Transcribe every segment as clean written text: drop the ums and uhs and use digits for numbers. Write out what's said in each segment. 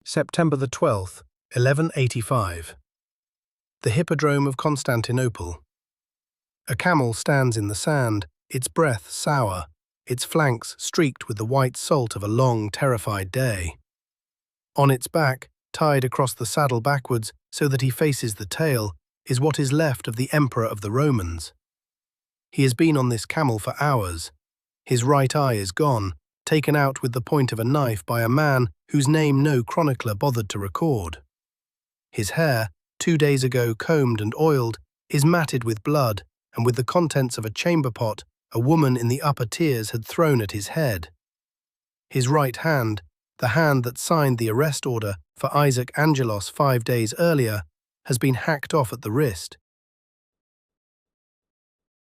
September the 12th, 1185. The Hippodrome of Constantinople. A camel stands in the sand, its breath sour, its flanks streaked with the white salt of a long, terrified day. On its back, tied across the saddle backwards so that he faces the tail, is what is left of the Emperor of the Romans. He has been on this camel for hours. His right eye is gone, taken out with the point of a knife by a man whose name no chronicler bothered to record. His hair, 2 days ago combed and oiled, is matted with blood and with the contents of a chamber pot a woman in the upper tiers had thrown at his head. His right hand, the hand that signed the arrest order for Isaac Angelos 5 days earlier, has been hacked off at the wrist.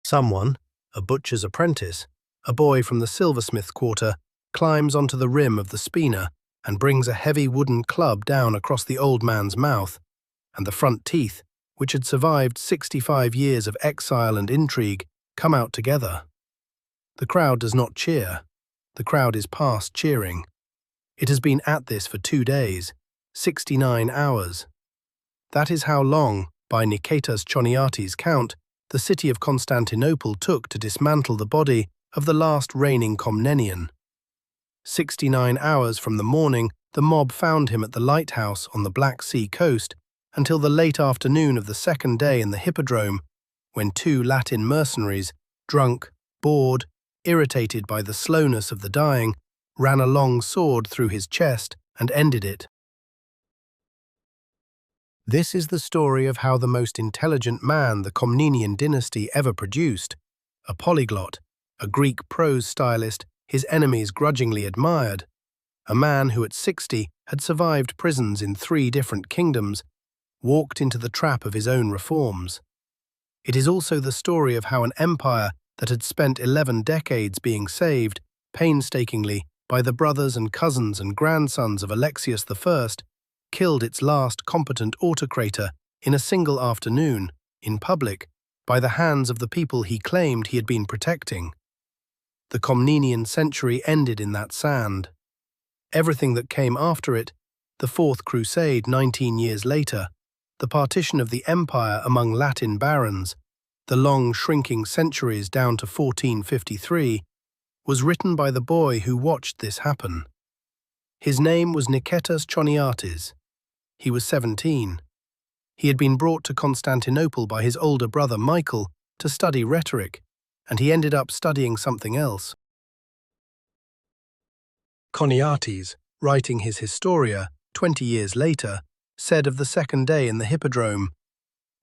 Someone, a butcher's apprentice, a boy from the silversmith quarter, climbs onto the rim of the spina and brings a heavy wooden club down across the old man's mouth, and the front teeth, which had survived 65 years of exile and intrigue, come out together. The crowd does not cheer. The crowd is past cheering. It has been at this for 2 days, 69 hours. That is how long, by Niketas Choniates' count, the city of Constantinople took to dismantle the body of the last reigning Komnenian. 69 hours from the morning the mob found him at the lighthouse on the Black Sea coast until the late afternoon of the second day in the Hippodrome, when 2 Latin mercenaries, drunk, bored, irritated by the slowness of the dying, ran a long sword through his chest and ended it. This is the story of how the most intelligent man the Komnenian dynasty ever produced, a polyglot, a Greek prose stylist his enemies grudgingly admired, a man who at 60 had survived prisons in 3 different kingdoms, walked into the trap of his own reforms. It is also the story of how an empire that had spent 11 decades being saved, painstakingly, by the brothers and cousins and grandsons of Alexius I, killed its last competent autocrator in a single afternoon, in public, by the hands of the people he claimed he had been protecting. The Komnenian century ended in that sand. Everything that came after it, the Fourth Crusade 19 years later, the partition of the empire among Latin barons, the long shrinking centuries down to 1453, was written by the boy who watched this happen. His name was Niketas Choniates. He was 17. He had been brought to Constantinople by his older brother Michael to study rhetoric, and he ended up studying something else. Choniates, writing his Historia 20 years later, said of the second day in the Hippodrome,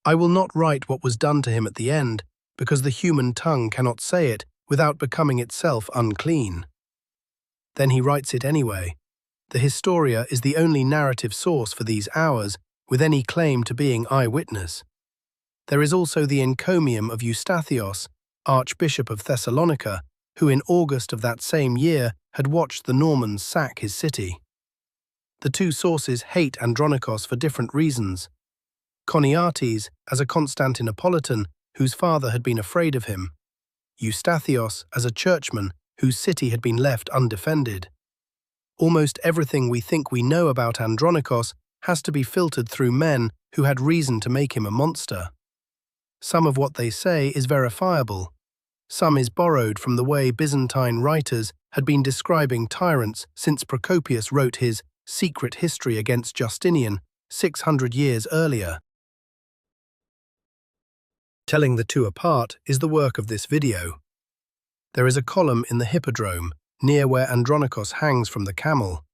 "I will not write what was done to him at the end, because the human tongue cannot say it without becoming itself unclean." Then he writes it anyway. The Historia is the only narrative source for these hours with any claim to being eyewitness. There is also the encomium of Eustathios, Archbishop of Thessalonica, who in August of that same year had watched the Normans sack his city. The 2 sources hate Andronikos for different reasons. Choniates as a Constantinopolitan whose father had been afraid of him, Eustathios as a churchman whose city had been left undefended. Almost everything we think we know about Andronikos has to be filtered through men who had reason to make him a monster. Some of what they say is verifiable. Some is borrowed from the way Byzantine writers had been describing tyrants since Procopius wrote his secret history against Justinian 600 years earlier. Telling the 2 apart is the work of this video. There is a column in the Hippodrome, near where Andronikos hangs from the camel.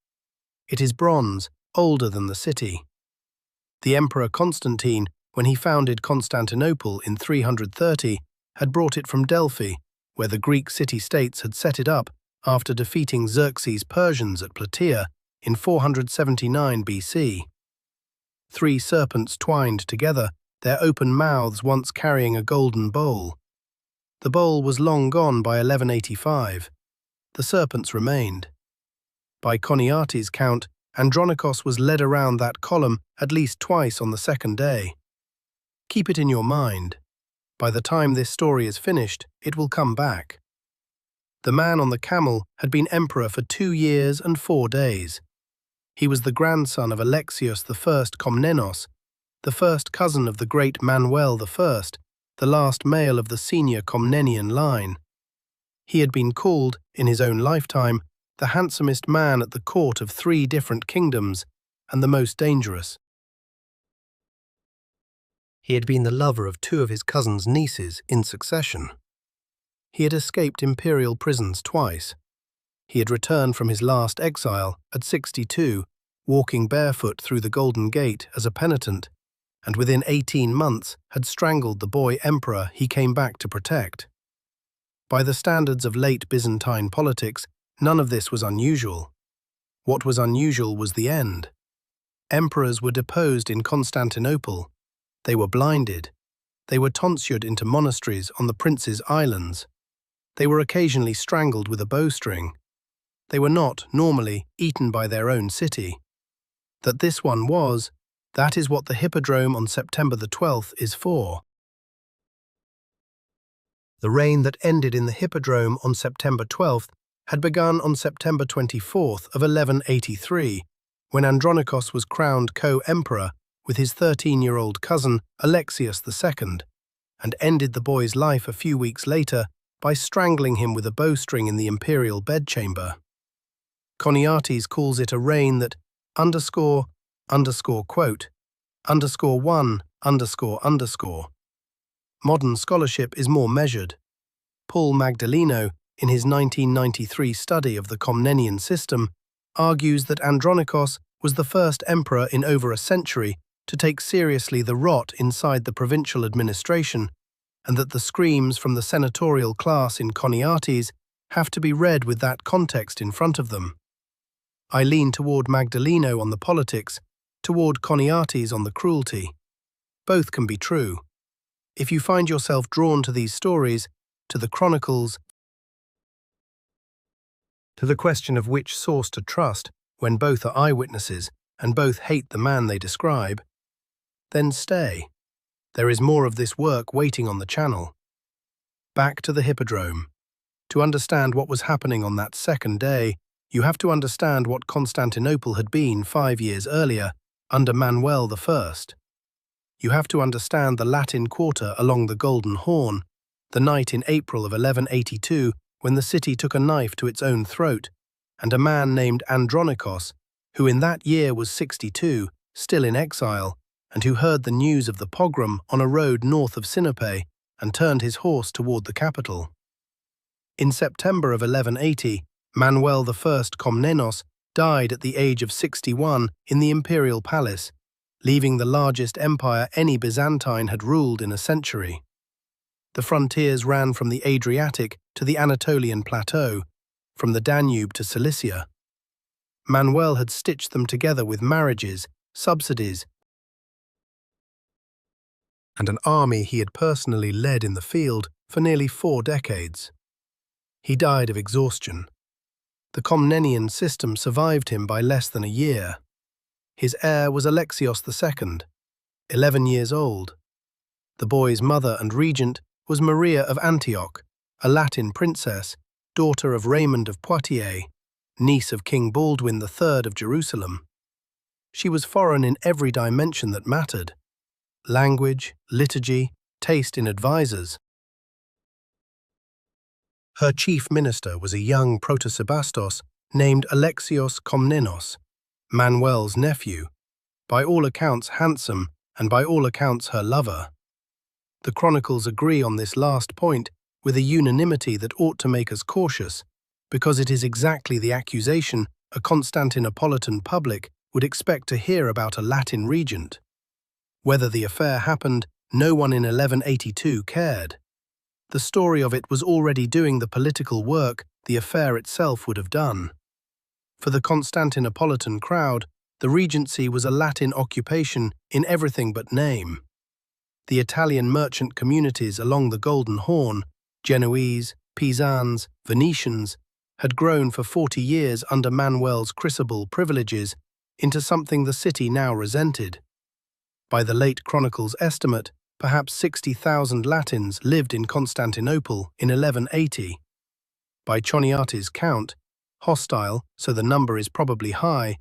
It is bronze, older than the city. The Emperor Constantine, when he founded Constantinople in 330, had brought it from Delphi, where the Greek city-states had set it up after defeating Xerxes' Persians at Plataea in 479 BC. 3 serpents twined together, their open mouths once carrying a golden bowl. The bowl was long gone by 1185. The serpents remained. By Choniates' count, Andronikos was led around that column at least twice on the second day. Keep it in your mind. By the time this story is finished, it will come back. The man on the camel had been emperor for 2 years and 4 days. He was the grandson of Alexios I Komnenos, the first cousin of the great Manuel I, the last male of the senior Komnenian line. He had been called, in his own lifetime, the handsomest man at the court of 3 different kingdoms, and the most dangerous. He had been the lover of 2 of his cousin's nieces in succession. He had escaped imperial prisons twice. He had returned from his last exile at 62, walking barefoot through the Golden Gate as a penitent, and within 18 months had strangled the boy emperor he came back to protect. By the standards of late Byzantine politics, none of this was unusual. What was unusual was the end. Emperors were deposed in Constantinople. They were blinded. They were tonsured into monasteries on the Prince's Islands. They were occasionally strangled with a bowstring. They were not, normally, eaten by their own city. That this one was, that is what the Hippodrome on September the 12th is for. The reign that ended in the Hippodrome on September 12th had begun on September 24th of 1183, when Andronikos was crowned co-emperor with his 13-year-old cousin Alexios II, and ended the boy's life a few weeks later by strangling him with a bowstring in the imperial bedchamber. Choniates calls it a reign that ____1___. Modern scholarship is more measured. Paul Magdaleno, in his 1993 study of the Komnenian system, argues that Andronikos was the first emperor in over a century to take seriously the rot inside the provincial administration, and that the screams from the senatorial class in Choniates have to be read with that context in front of them. I lean toward Magdaleno on the politics, toward Choniates on the cruelty. Both can be true. If you find yourself drawn to these stories, to the chronicles, to the question of which source to trust when both are eyewitnesses and both hate the man they describe, then stay. There is more of this work waiting on the channel. Back to the Hippodrome. To understand what was happening on that second day, you have to understand what Constantinople had been 5 years earlier, under Manuel I. You have to understand the Latin Quarter along the Golden Horn, the night in April of 1182 when the city took a knife to its own throat, and a man named Andronikos, who in that year was 62, still in exile, and who heard the news of the pogrom on a road north of Sinope and turned his horse toward the capital. In September of 1180, Manuel I Komnenos died at the age of 61 in the imperial palace, leaving the largest empire any Byzantine had ruled in a century. The frontiers ran from the Adriatic to the Anatolian plateau, from the Danube to Cilicia. Manuel had stitched them together with marriages, subsidies, and an army he had personally led in the field for nearly 4 decades. He died of exhaustion. The Komnenian system survived him by less than a year. His heir was Alexios II, 11 years old. The boy's mother and regent was Maria of Antioch, a Latin princess, daughter of Raymond of Poitiers, niece of King Baldwin III of Jerusalem. She was foreign in every dimension that mattered: language, liturgy, taste in advisors. Her chief minister was a young protosebastos named Alexios Komnenos, Manuel's nephew, by all accounts handsome and by all accounts her lover. The chronicles agree on this last point with a unanimity that ought to make us cautious, because it is exactly the accusation a Constantinopolitan public would expect to hear about a Latin regent. Whether the affair happened, no one in 1182 cared. The story of it was already doing the political work the affair itself would have done. For the Constantinopolitan crowd, the regency was a Latin occupation in everything but name. The Italian merchant communities along the Golden Horn, Genoese, Pisans, Venetians, had grown for 40 years under Manuel's crucible privileges into something the city now resented. By the late chronicle's estimate, perhaps 60,000 Latins lived in Constantinople in 1180. By Choniates' count, hostile, so the number is probably high,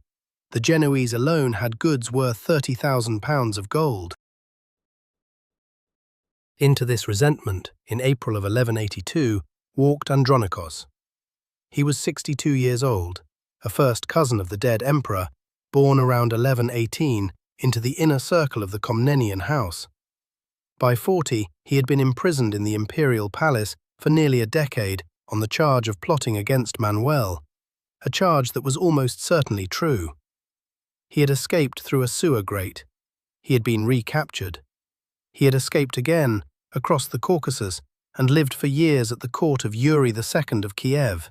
The Genoese alone had goods worth £30,000 of gold. Into this resentment, in April of 1182, walked Andronikos. He was 62 years old, a first cousin of the dead emperor, born around 1118 into the inner circle of the Komnenian house. By 40, he had been imprisoned in the imperial palace for nearly a decade on the charge of plotting against Manuel, a charge that was almost certainly true. He had escaped through a sewer grate. He had been recaptured. He had escaped again, across the Caucasus, and lived for years at the court of Yuri II of Kiev.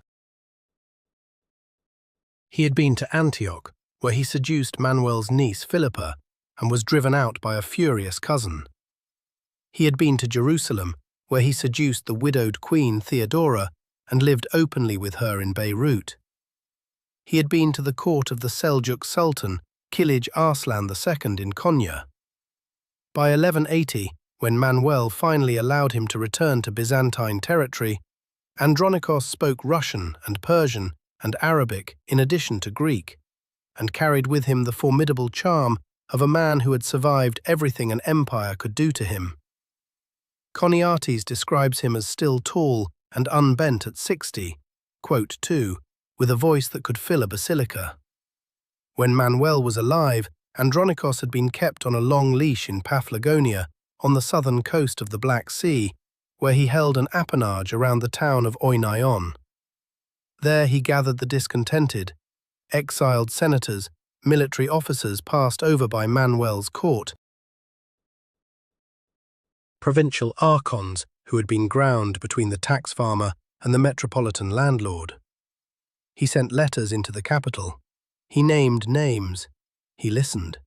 He had been to Antioch, where he seduced Manuel's niece Philippa and was driven out by a furious cousin. He had been to Jerusalem, where he seduced the widowed queen Theodora and lived openly with her in Beirut. He had been to the court of the Seljuk Sultan, Kilij Arslan II in Konya. By 1180, when Manuel finally allowed him to return to Byzantine territory, Andronikos spoke Russian and Persian and Arabic in addition to Greek, and carried with him the formidable charm of a man who had survived everything an empire could do to him. Choniates describes him as still tall and unbent at 60, quote, too, with a voice that could fill a basilica. When Manuel was alive, Andronikos had been kept on a long leash in Paphlagonia, on the southern coast of the Black Sea, where he held an appanage around the town of Oinaion. There he gathered the discontented, exiled senators, military officers passed over by Manuel's court, provincial archons who had been ground between the tax farmer and the metropolitan landlord. He sent letters into the capital. He named names. He listened.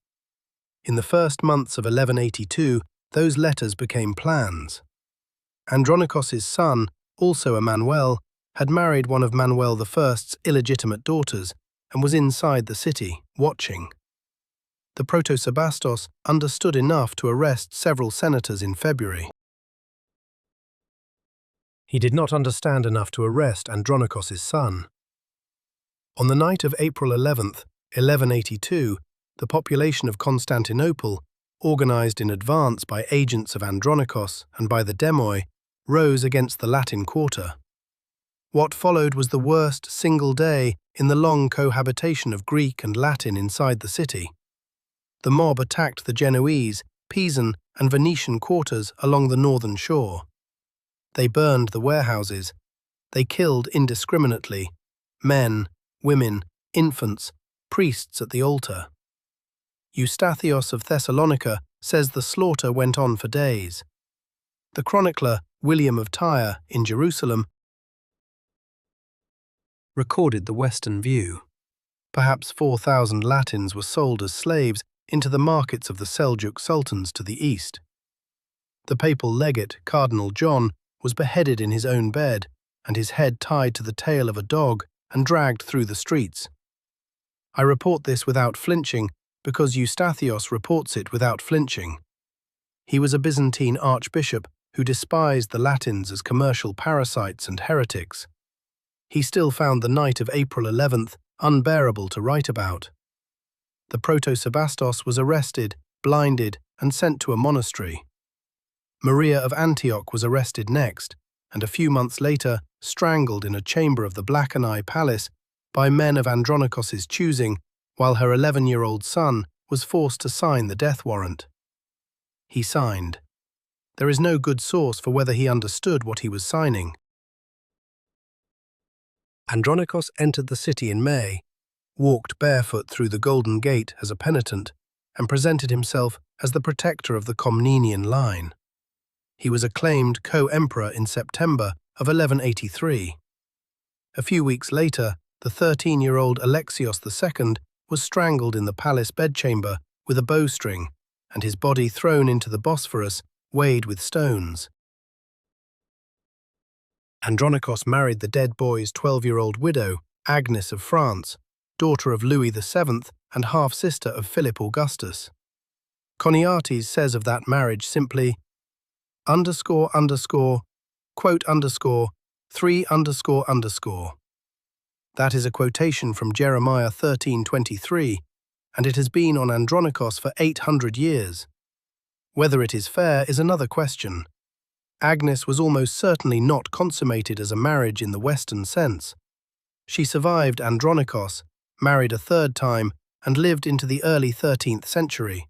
In the first months of 1182, those letters became plans. Andronikos's son, also a Manuel, had married one of Manuel I's illegitimate daughters and was inside the city, watching. The Protosebastos understood enough to arrest several senators in February. He did not understand enough to arrest Andronikos's son. On the night of April 11th, 1182, the population of Constantinople, organized in advance by agents of Andronikos and by the Demoi, rose against the Latin Quarter. What followed was the worst single day in the long cohabitation of Greek and Latin inside the city. The mob attacked the Genoese, Pisan, and Venetian quarters along the northern shore. They burned the warehouses. They killed indiscriminately men, women, infants, priests at the altar. Eustathios of Thessalonica says the slaughter went on for days. The chronicler William of Tyre in Jerusalem recorded the western view. Perhaps 4,000 Latins were sold as slaves into the markets of the Seljuk sultans to the east. The papal legate, Cardinal John, was beheaded in his own bed and his head tied to the tail of a dog and dragged through the streets. I report this without flinching because Eustathios reports it without flinching. He was a Byzantine archbishop who despised the Latins as commercial parasites and heretics. He still found the night of April 11th unbearable to write about. The Protosebastos was arrested, blinded, and sent to a monastery. Maria of Antioch was arrested next, and a few months later strangled in a chamber of the Blackenai Palace by men of Andronikos's choosing, while her 11-year-old son was forced to sign the death warrant. He signed. There is no good source for whether he understood what he was signing. Andronikos entered the city in May, walked barefoot through the Golden Gate as a penitent, and presented himself as the protector of the Komnenian line. He was acclaimed co-emperor in September of 1183. A few weeks later, the 13-year-old Alexios II was strangled in the palace bedchamber with a bowstring, and his body thrown into the Bosphorus, weighed with stones. Andronikos married the dead boy's 12-year-old widow, Agnes of France, daughter of Louis VII and half-sister of Philip Augustus. Choniates says of that marriage simply, quote underscore, 3 underscore underscore. That is a quotation from Jeremiah 13:23, and it has been on Andronikos for 800 years. Whether it is fair is another question. Agnes was almost certainly not consummated as a marriage in the Western sense. She survived Andronikos, married a third time, and lived into the early 13th century.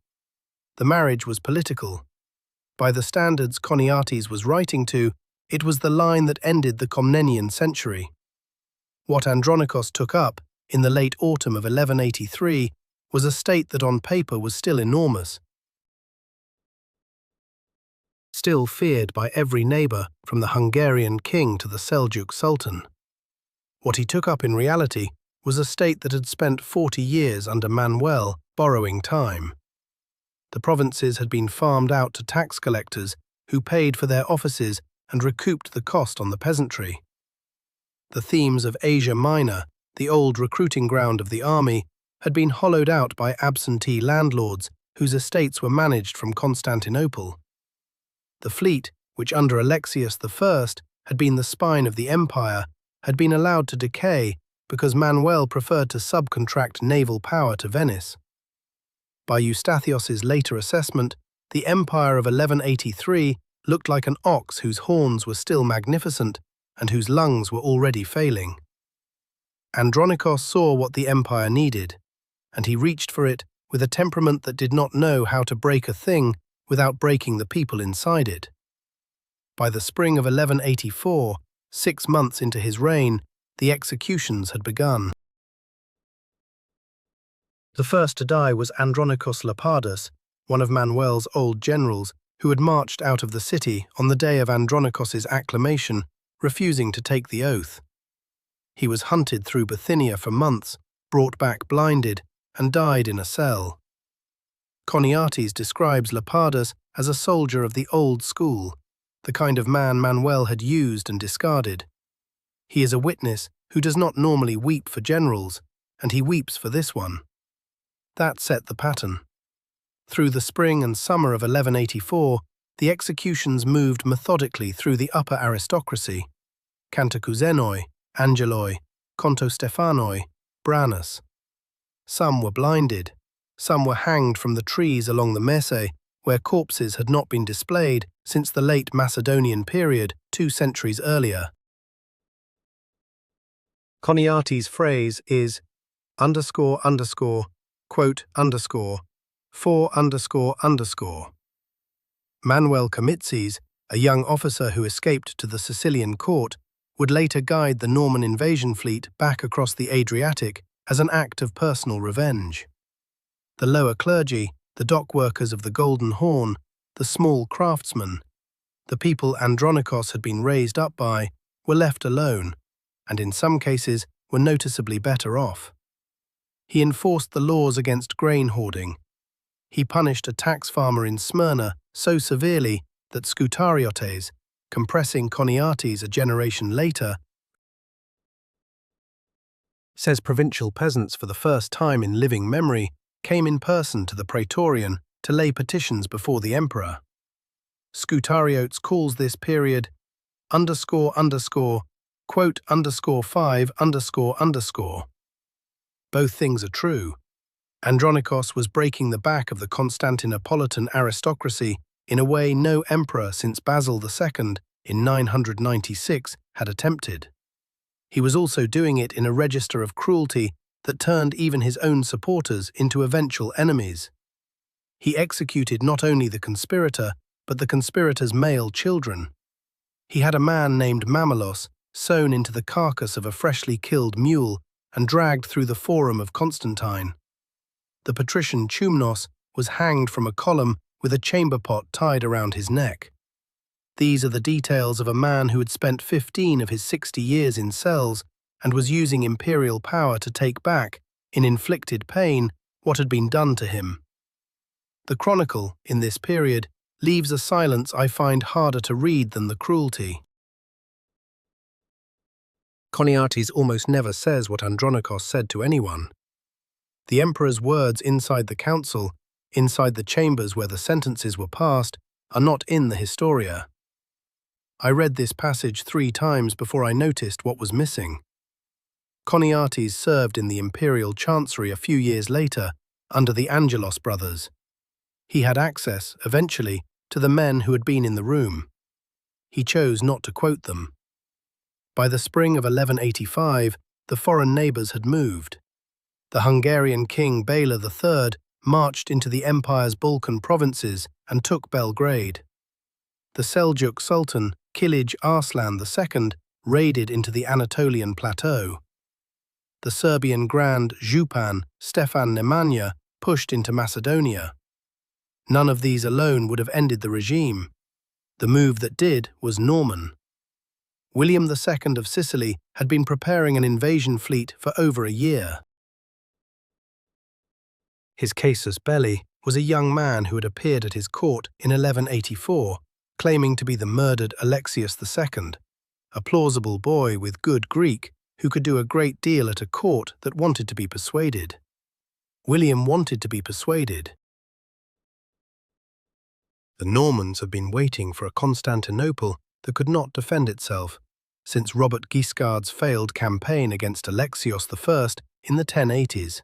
The marriage was political. By the standards Choniates was writing to, it was the line that ended the Komnenian century. What Andronikos took up, in the late autumn of 1183, was a state that on paper was still enormous, still feared by every neighbour from the Hungarian king to the Seljuk Sultan. What he took up in reality was a state that had spent 40 years under Manuel borrowing time. The provinces had been farmed out to tax collectors who paid for their offices and recouped the cost on the peasantry. The themes of Asia Minor, the old recruiting ground of the army, had been hollowed out by absentee landlords whose estates were managed from Constantinople. The fleet, which under Alexius I had been the spine of the empire, had been allowed to decay because Manuel preferred to subcontract naval power to Venice. By Eustathios's later assessment, the empire of 1183 looked like an ox whose horns were still magnificent and whose lungs were already failing. Andronikos saw what the empire needed, and he reached for it with a temperament that did not know how to break a thing without breaking the people inside it. By the spring of 1184, 6 months into his reign, the executions had begun. The first to die was Andronikos Lapadas, one of Manuel's old generals, who had marched out of the city on the day of Andronikos's acclamation, refusing to take the oath. He was hunted through Bithynia for months, brought back blinded, and died in a cell. Choniates describes Lapadas as a soldier of the old school, the kind of man Manuel had used and discarded. He is a witness who does not normally weep for generals, and he weeps for this one. That set the pattern. Through the spring and summer of 1184, the executions moved methodically through the upper aristocracy: Cantacuzenoi, Angeloi, Contostefanoi, Branus. Some were blinded, some were hanged from the trees along the Mese, where corpses had not been displayed since the late Macedonian period 2 centuries earlier. Choniates' phrase is __quote _for__. Manuel Comitzes, a young officer who escaped to the Sicilian court, would later guide the Norman invasion fleet back across the Adriatic as an act of personal revenge. The lower clergy, the dock workers of the Golden Horn, the small craftsmen, the people Andronikos had been raised up by, were left alone, and in some cases were noticeably better off. He enforced the laws against grain hoarding. He punished a tax farmer in Smyrna so severely that Scoutariotes, compressing Choniates a generation later, says provincial peasants for the first time in living memory came in person to the praetorian to lay petitions before the emperor. Scoutariotes calls this period __quote_5__. Both things are true. Andronikos was breaking the back of the Constantinopolitan aristocracy in a way no emperor since Basil II in 996 had attempted. He was also doing it in a register of cruelty that turned even his own supporters into eventual enemies. He executed not only the conspirator, but the conspirator's male children. He had a man named Mamelos sewn into the carcass of a freshly killed mule and dragged through the Forum of Constantine. The patrician Chumnos was hanged from a column with a chamber pot tied around his neck. These are the details of a man who had spent 15 of his 60 years in cells and was using imperial power to take back, in inflicted pain, what had been done to him. The chronicle, in this period, leaves a silence I find harder to read than the cruelty. Choniates almost never says what Andronikos said to anyone. The emperor's words inside the council, inside the chambers where the sentences were passed, are not in the Historia. I read this passage 3 times before I noticed what was missing. Choniates served in the imperial chancery a few years later under the Angelos brothers. He had access, eventually, to the men who had been in the room. He chose not to quote them. By the spring of 1185, the foreign neighbours had moved. The Hungarian king Bela III marched into the empire's Balkan provinces and took Belgrade. The Seljuk Sultan Kilij Arslan II raided into the Anatolian plateau. The Serbian Grand Župan Stefan Nemanja pushed into Macedonia. None of these alone would have ended the regime. The move that did was Norman. William II of Sicily had been preparing an invasion fleet for over a year. His casus belli was a young man who had appeared at his court in 1184, claiming to be the murdered Alexius II, a plausible boy with good Greek who could do a great deal at a court that wanted to be persuaded. William wanted to be persuaded. The Normans had been waiting for a Constantinople that could not defend itself, since Robert Guiscard's failed campaign against Alexios I in the 1080s.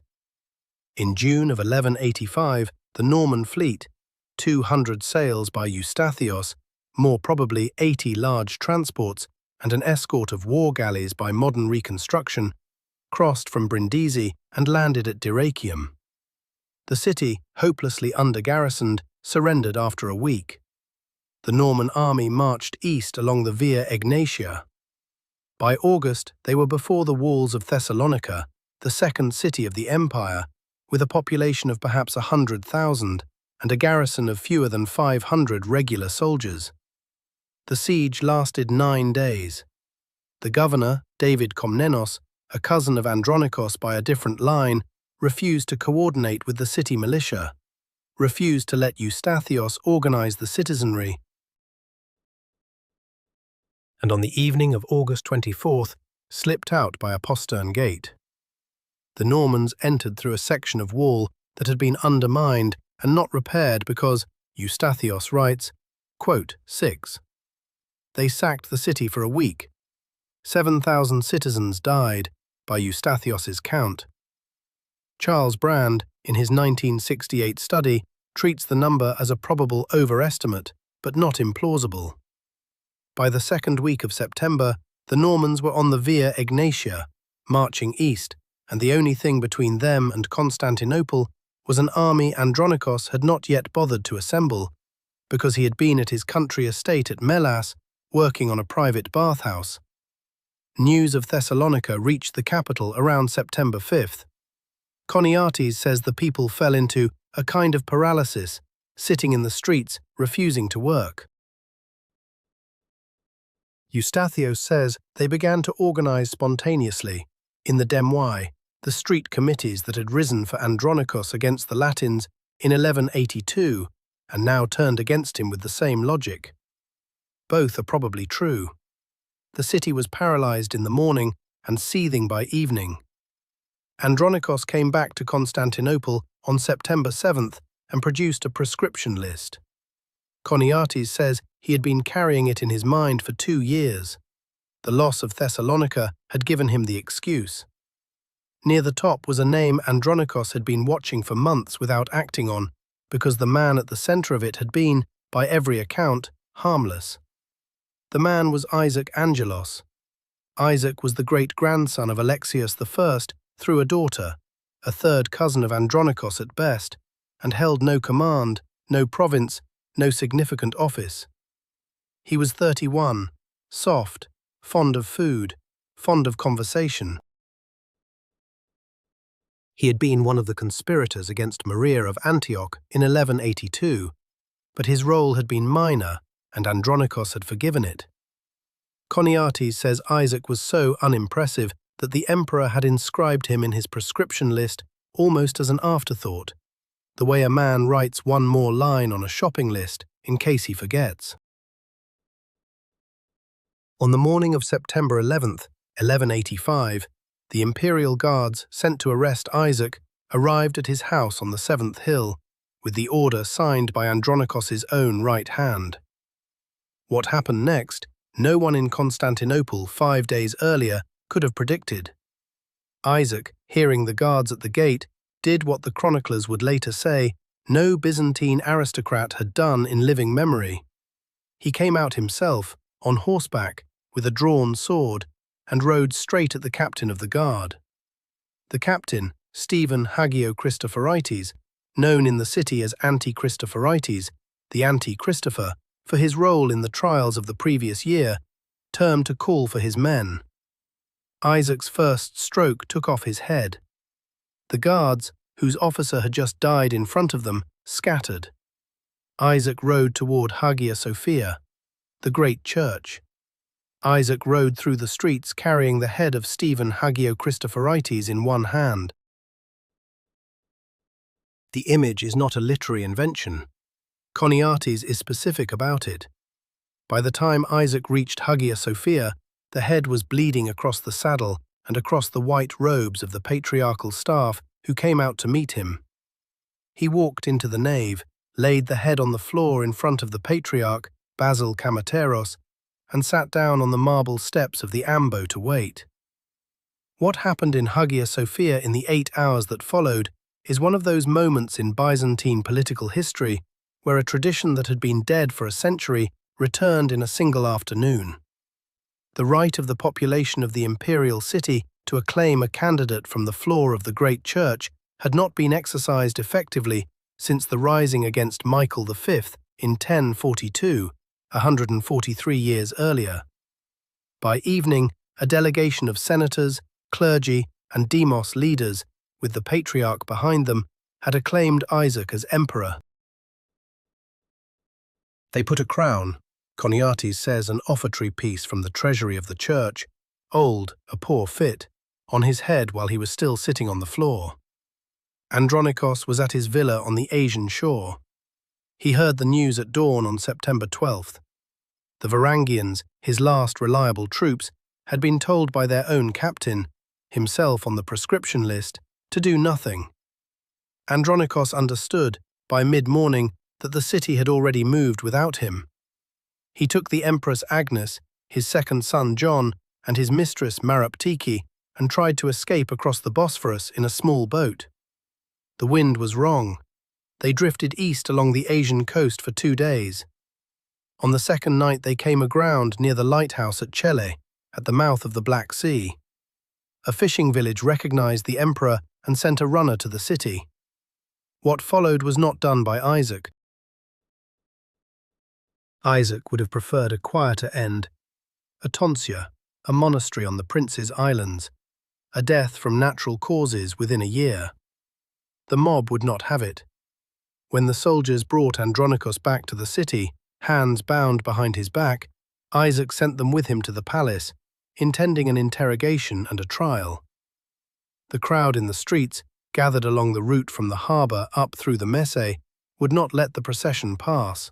In June of 1185, the Norman fleet, 200 sails by Eustathios, more probably 80 large transports, and an escort of war galleys by modern reconstruction, crossed from Brindisi and landed at Dyrrhachium. The city, hopelessly under-garrisoned, surrendered after a week. The Norman army marched east along the Via Egnatia. By August, they were before the walls of Thessalonica, the second city of the empire, with a population of perhaps 100,000 and a garrison of fewer than 500 regular soldiers. The siege lasted 9 days. The governor, David Komnenos, a cousin of Andronikos by a different line, refused to coordinate with the city militia, refused to let Eustathios organize the citizenry. And on the evening of August 24th, slipped out by a postern gate. The Normans entered through a section of wall that had been undermined and not repaired because, Eustathios writes, quote, 6. They sacked the city for a week. 7,000 citizens died, by Eustathios's count. Charles Brand, in his 1968 study, treats the number as a probable overestimate, but not implausible. By the second week of September, the Normans were on the Via Egnatia, marching east, and the only thing between them and Constantinople was an army Andronikos had not yet bothered to assemble, because he had been at his country estate at Melas, working on a private bathhouse. News of Thessalonica reached the capital around September 5th. Choniates says the people fell into a kind of paralysis, sitting in the streets, refusing to work. Eustathios says they began to organize spontaneously, in the Demoi, the street committees that had risen for Andronikos against the Latins in 1182 and now turned against him with the same logic. Both are probably true. The city was paralyzed in the morning and seething by evening. Andronikos came back to Constantinople on September 7th and produced a proscription list. Choniates says he had been carrying it in his mind for 2 years. The loss of Thessalonica had given him the excuse. Near the top was a name Andronikos had been watching for months without acting on, because the man at the center of it had been, by every account, harmless. The man was Isaac Angelos. Isaac was the great-grandson of Alexius I through a daughter, a third cousin of Andronikos at best, and held no command, no province, no significant office. He was 31, soft, fond of food, fond of conversation. He had been one of the conspirators against Maria of Antioch in 1182, but his role had been minor, and Andronikos had forgiven it. Choniates says Isaac was so unimpressive that the emperor had inscribed him in his proscription list almost as an afterthought, the way a man writes one more line on a shopping list in case he forgets. On the morning of September 11th, 1185, the imperial guards sent to arrest Isaac arrived at his house on the 7th hill, with the order signed by Andronikos's own right hand. What happened next, no one in Constantinople 5 days earlier could have predicted. Isaac, hearing the guards at the gate, did what the chroniclers would later say no Byzantine aristocrat had done in living memory. He came out himself, on horseback, with a drawn sword, and rode straight at the captain of the guard. The captain, Stephen Hagiochristophoreites, known in the city as Anti-Christophorites, the Anti-Christopher, for his role in the trials of the previous year, turned to call for his men. Isaac's first stroke took off his head. The guards, whose officer had just died in front of them, scattered. Isaac rode toward Hagia Sophia, the great church. Isaac rode through the streets carrying the head of Stephen Hagiochristophoreites in one hand. The image is not a literary invention. Choniates is specific about it. By the time Isaac reached Hagia Sophia, the head was bleeding across the saddle and across the white robes of the patriarchal staff who came out to meet him. He walked into the nave, laid the head on the floor in front of the patriarch, Basil Kamateros, and sat down on the marble steps of the ambo to wait. What happened in Hagia Sophia in the 8 hours that followed is one of those moments in Byzantine political history where a tradition that had been dead for a century returned in a single afternoon. The right of the population of the imperial city to acclaim a candidate from the floor of the great church had not been exercised effectively since the rising against Michael V in 1042, 143 years earlier. By evening, a delegation of senators, clergy, and demos leaders, with the patriarch behind them, had acclaimed Isaac as emperor. They put a crown, Choniates says, an offertory piece from the treasury of the church, old, a poor fit, on his head while he was still sitting on the floor. Andronikos was at his villa on the Asian shore. He heard the news at dawn on September 12th. The Varangians, his last reliable troops, had been told by their own captain, himself on the proscription list, to do nothing. Andronikos understood, by mid-morning, that the city had already moved without him. He took the Empress Agnes, his second son John, and his mistress Maraptiki, and tried to escape across the Bosphorus in a small boat. The wind was wrong. They drifted east along the Asian coast for 2 days. On the second night they came aground near the lighthouse at Chele, at the mouth of the Black Sea. A fishing village recognized the emperor and sent a runner to the city. What followed was not done by Isaac. Isaac would have preferred a quieter end, a tonsure, a monastery on the Prince's Islands, a death from natural causes within a year. The mob would not have it. When the soldiers brought Andronikos back to the city, hands bound behind his back, Isaac sent them with him to the palace, intending an interrogation and a trial. The crowd in the streets, gathered along the route from the harbour up through the Messe, would not let the procession pass.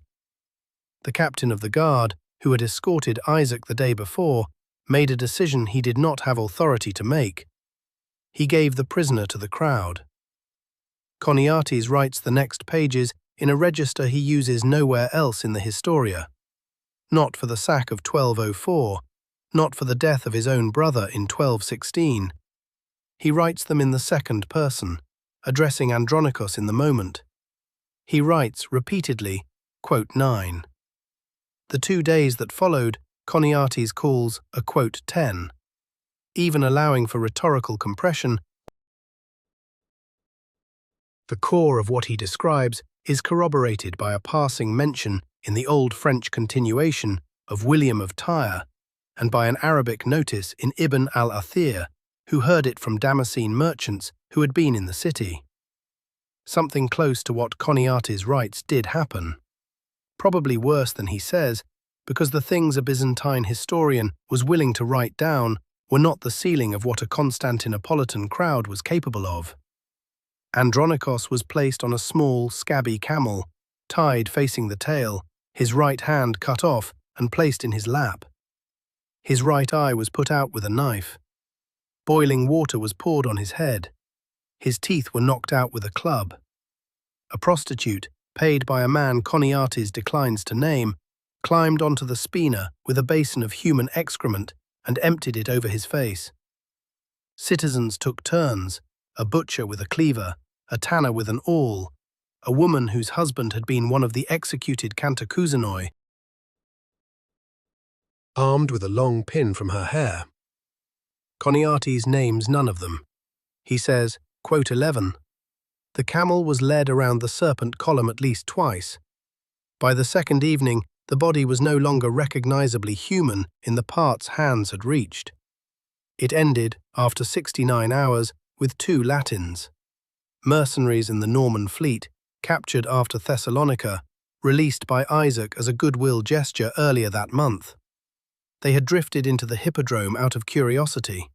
The captain of the guard, who had escorted Isaac the day before, made a decision he did not have authority to make. He gave the prisoner to the crowd. Choniates writes the next pages in a register he uses nowhere else in the Historia. Not for the sack of 1204, not for the death of his own brother in 1216. He writes them in the second person, addressing Andronikos in the moment. He writes repeatedly, quote 9. The 2 days that followed, Choniates calls a quote 10. Even allowing for rhetorical compression, the core of what he describes is corroborated by a passing mention in the Old French continuation of William of Tyre and by an Arabic notice in Ibn al-Athir, who heard it from Damascene merchants who had been in the city. Something close to what Choniates writes did happen. Probably worse than he says, because the things a Byzantine historian was willing to write down were not the ceiling of what a Constantinopolitan crowd was capable of. Andronikos was placed on a small, scabby camel, tied facing the tail, his right hand cut off and placed in his lap. His right eye was put out with a knife. Boiling water was poured on his head. His teeth were knocked out with a club. A prostitute, paid by a man Choniates declines to name, climbed onto the spina with a basin of human excrement and emptied it over his face. Citizens took turns, a butcher with a cleaver, a tanner with an awl, a woman whose husband had been one of the executed Kantokouzenoi, armed with a long pin from her hair. Choniates names none of them. He says, quote 11, "The camel was led around the serpent column at least twice. By the second evening, the body was no longer recognizably human in the parts hands had reached. It ended, after 69 hours, with 2 Latins, mercenaries in the Norman fleet, captured after Thessalonica, released by Isaac as a goodwill gesture earlier that month. They had drifted into the Hippodrome out of curiosity.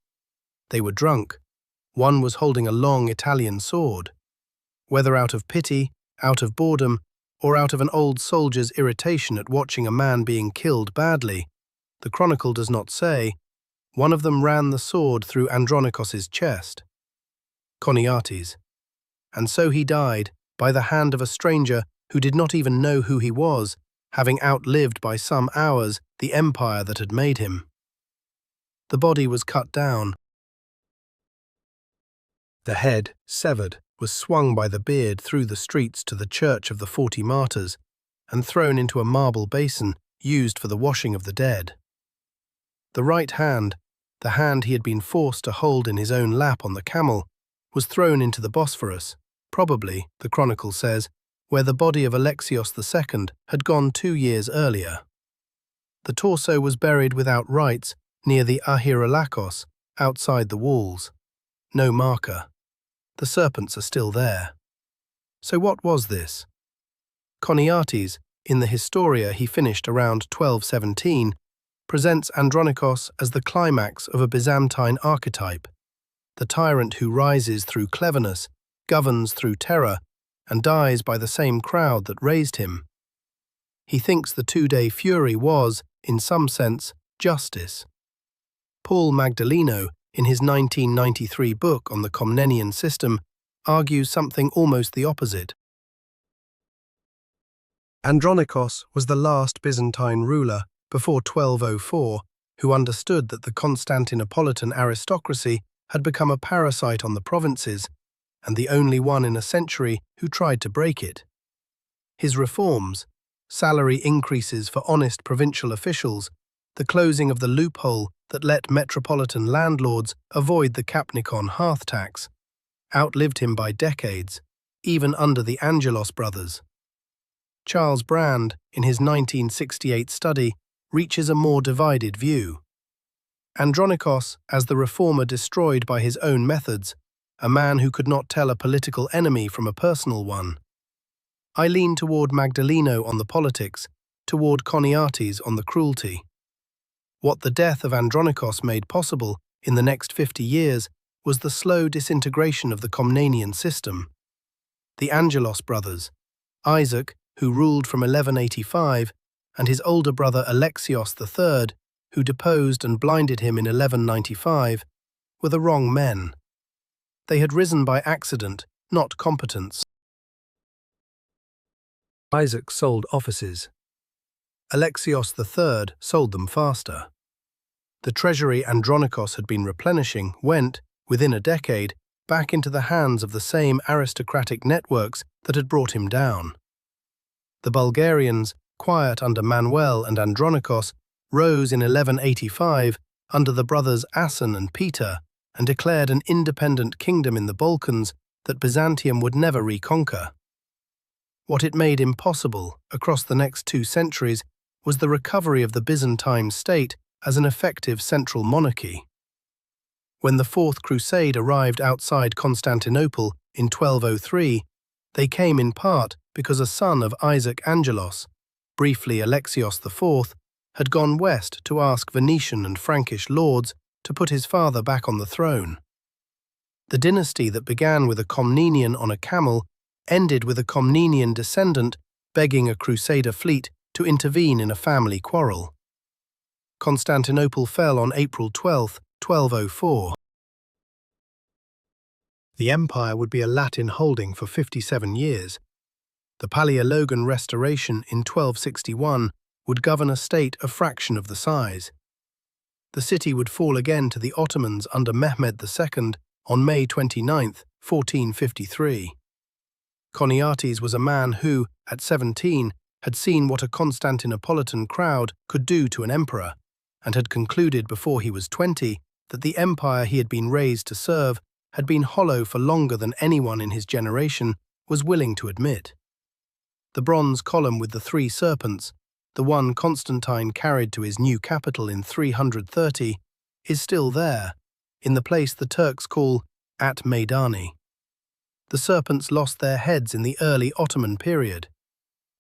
They were drunk. One was holding a long Italian sword. Whether out of pity, out of boredom, or out of an old soldier's irritation at watching a man being killed badly, the chronicle does not say, one of them ran the sword through Andronikos's chest. Choniates. And so he died, by the hand of a stranger who did not even know who he was, having outlived by some hours the empire that had made him. The body was cut down. The head, severed, was swung by the beard through the streets to the Church of the 40 Martyrs and thrown into a marble basin used for the washing of the dead. The right hand, the hand he had been forced to hold in his own lap on the camel, was thrown into the Bosphorus, probably, the chronicle says, where the body of Alexios II had gone 2 years earlier. The torso was buried without rites near the Ahirolakos, outside the walls. No marker. The serpents are still there. So what was this? Choniates, in the Historia he finished around 1217, presents Andronikos as the climax of a Byzantine archetype, the tyrant who rises through cleverness, governs through terror, and dies by the same crowd that raised him. He thinks the 2-day fury was, in some sense, justice. Paul Magdaleno, in his 1993 book on the Komnenian system, argues something almost the opposite. Andronikos was the last Byzantine ruler, before 1204, who understood that the Constantinopolitan aristocracy had become a parasite on the provinces, and the only one in a century who tried to break it. His reforms, salary increases for honest provincial officials, the closing of the loophole that let metropolitan landlords avoid the Kapnikon hearth tax, outlived him by decades, even under the Angelos brothers. Charles Brand, in his 1968 study, reaches a more divided view. Andronikos, as the reformer destroyed by his own methods, a man who could not tell a political enemy from a personal one. I lean toward Magdaleno on the politics, toward Choniates on the cruelty. What the death of Andronikos made possible in the next 50 years was the slow disintegration of the Komnenian system. The Angelos brothers, Isaac, who ruled from 1185, and his older brother Alexios III, who deposed and blinded him in 1195, were the wrong men. They had risen by accident, not competence. Isaac sold offices. Alexios III sold them faster. The treasury Andronikos had been replenishing went, within a decade, back into the hands of the same aristocratic networks that had brought him down. The Bulgarians, quiet under Manuel and Andronikos, rose in 1185 under the brothers Asen and Peter and declared an independent kingdom in the Balkans that Byzantium would never reconquer. What it made impossible across the next 2 centuries was the recovery of the Byzantine state as an effective central monarchy. When the Fourth Crusade arrived outside Constantinople in 1203, they came in part because a son of Isaac Angelos, briefly Alexios IV, had gone west to ask Venetian and Frankish lords to put his father back on the throne. The dynasty that began with a Komnenian on a camel ended with a Komnenian descendant begging a crusader fleet to intervene in a family quarrel. Constantinople fell on April 12, 1204. The empire would be a Latin holding for 57 years. The Palaeologan restoration in 1261 would govern a state a fraction of the size. The city would fall again to the Ottomans under Mehmed II on May 29, 1453. Choniates was a man who, at 17, had seen what a Constantinopolitan crowd could do to an emperor, and had concluded before he was 20 that the empire he had been raised to serve had been hollow for longer than anyone in his generation was willing to admit. The bronze column with the 3 serpents, the one Constantine carried to his new capital in 330, is still there, in the place the Turks call At Meidani. The serpents lost their heads in the early Ottoman period.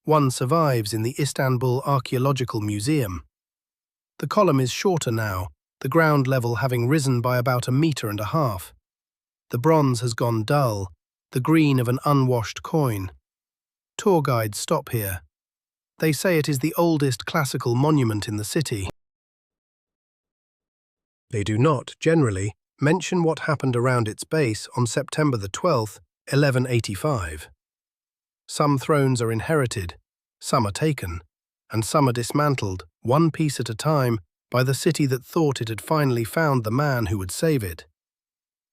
One survives in the Istanbul Archaeological Museum. The column is shorter now, the ground level having risen by about 1.5 meters. The bronze has gone dull, the green of an unwashed coin. Tour guides stop here. They say it is the oldest classical monument in the city. They do not, generally, mention what happened around its base on September the 12th, 1185. Some thrones are inherited, some are taken, and some are dismantled, one piece at a time, by the city that thought it had finally found the man who would save it.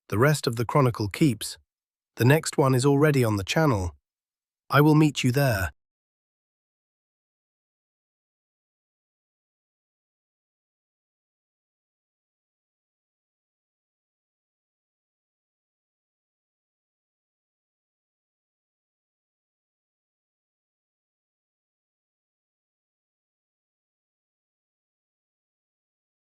The rest of the chronicle keeps. The next one is already on the channel. I will meet you there.